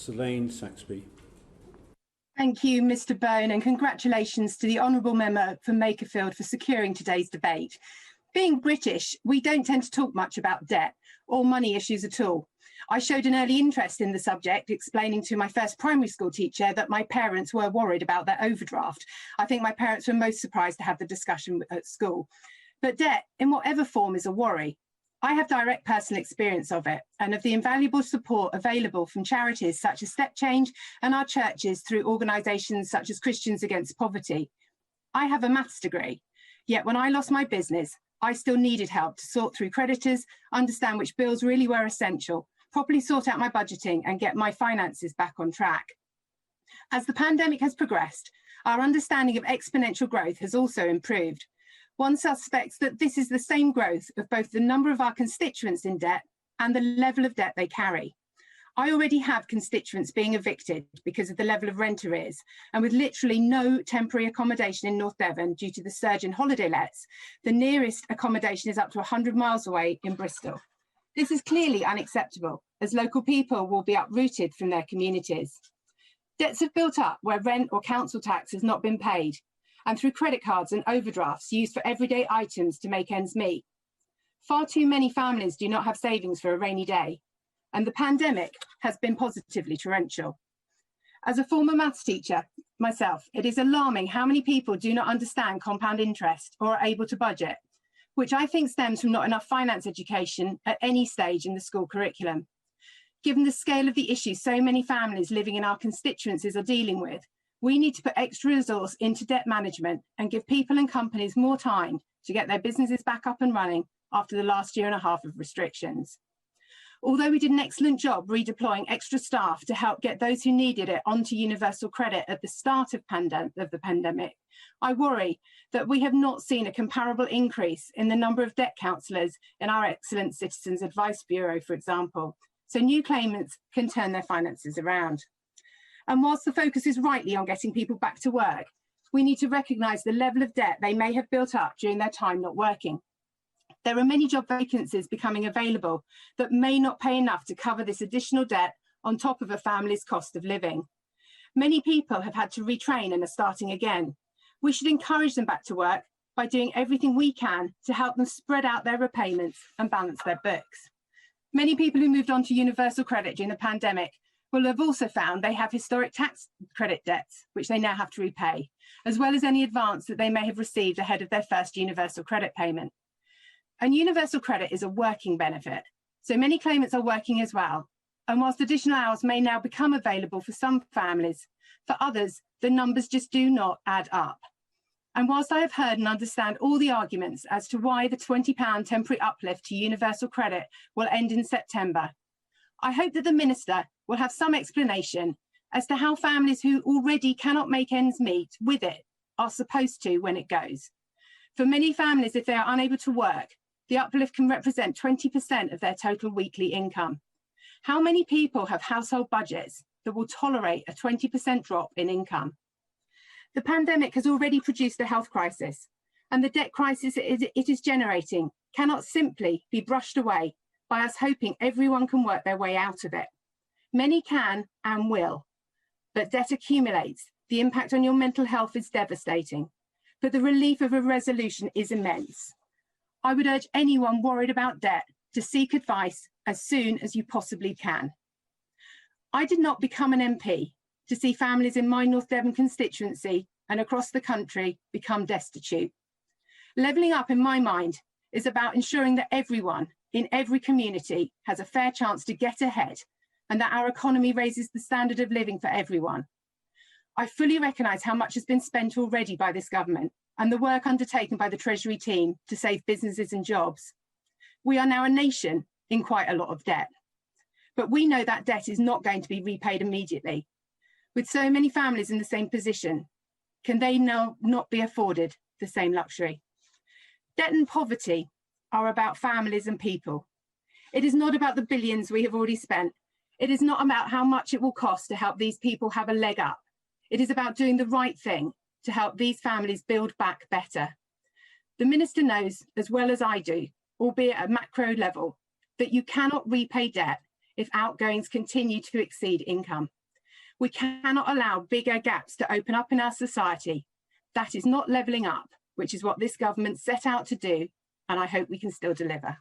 Saxby. Thank you, Mr. Bone, and congratulations to the Honourable Member for Makerfield for securing today's debate. Being British, we don't tend to talk much about debt or money issues at all. I showed an early interest in the subject, explaining to my first primary school teacher that my parents were worried about their overdraft. I think my parents were most surprised to have the discussion at school. But debt, in whatever form, is a worry. I have direct personal experience of it and of the invaluable support available from charities such as Step Change and our churches through organisations such as Christians Against Poverty. I have a maths degree, yet when I lost my business, I still needed help to sort through creditors, understand which bills really were essential, properly sort out my budgeting and get my finances back on track. As the pandemic has progressed, our understanding of exponential growth has also improved. One suspects that this is the same growth of both the number of our constituents in debt and the level of debt they carry. I already have constituents being evicted because of the level of rent arrears, and with literally no temporary accommodation in North Devon due to the surge in holiday lets, the nearest accommodation is up to 100 miles away in Bristol. This is clearly unacceptable, as local people will be uprooted from their communities. Debts have built up where rent or council tax has not been paid, and through credit cards and overdrafts used for everyday items to make ends meet. Far too many families do not have savings for a rainy day, and the pandemic has been positively torrential. As a former maths teacher myself, it is alarming how many people do not understand compound interest or are able to budget, which I think stems from not enough finance education at any stage in the school curriculum. Given the scale of the issue so many families living in our constituencies are dealing with, we need to put extra resource into debt management and give people and companies more time to get their businesses back up and running after the last year and a half of restrictions. Although we did an excellent job redeploying extra staff to help get those who needed it onto universal credit at the start of the pandemic, I worry that we have not seen a comparable increase in the number of debt counsellors in our Excellent Citizens Advice Bureau, for example, so new claimants can turn their finances around. And whilst the focus is rightly on getting people back to work, we need to recognise the level of debt they may have built up during their time not working. There are many job vacancies becoming available that may not pay enough to cover this additional debt on top of a family's cost of living. Many people have had to retrain and are starting again. We should encourage them back to work by doing everything we can to help them spread out their repayments and balance their books. Many people who moved on to universal credit during the pandemic will have also found they have historic tax credit debts, which they now have to repay, as well as any advance that they may have received ahead of their first universal credit payment. And universal credit is a working benefit, so many claimants are working as well. And whilst additional hours may now become available for some families, for others, the numbers just do not add up. And whilst I have heard and understand all the arguments as to why the £20 temporary uplift to universal credit will end in September, I hope that the Minister will have some explanation as to how families who already cannot make ends meet with it are supposed to when it goes. For many families, if they are unable to work, the uplift can represent 20% of their total weekly income. How many people have household budgets that will tolerate a 20% drop in income? The pandemic has already produced a health crisis, and the debt crisis it is generating cannot simply be brushed away by us hoping everyone can work their way out of it. Many can and will, but debt accumulates. The impact on your mental health is devastating, but the relief of a resolution is immense. I would urge anyone worried about debt to seek advice as soon as you possibly can. I did not become an MP to see families in my North Devon constituency and across the country become destitute. Levelling up, in my mind, is about ensuring that everyone in every community has a fair chance to get ahead and that our economy raises the standard of living for everyone. I fully recognise how much has been spent already by this government and the work undertaken by the Treasury team to save businesses and jobs. We are now a nation in quite a lot of debt, but we know that debt is not going to be repaid immediately. With so many families in the same position, can they now not be afforded the same luxury? Debt and poverty are about families and people. It is not about the billions we have already spent. It is not about how much it will cost to help these people have a leg up. It is about doing the right thing to help these families build back better. The Minister knows as well as I do, albeit at macro level, that you cannot repay debt if outgoings continue to exceed income. We cannot allow bigger gaps to open up in our society. That is not levelling up, which is what this government set out to do, and I hope we can still deliver.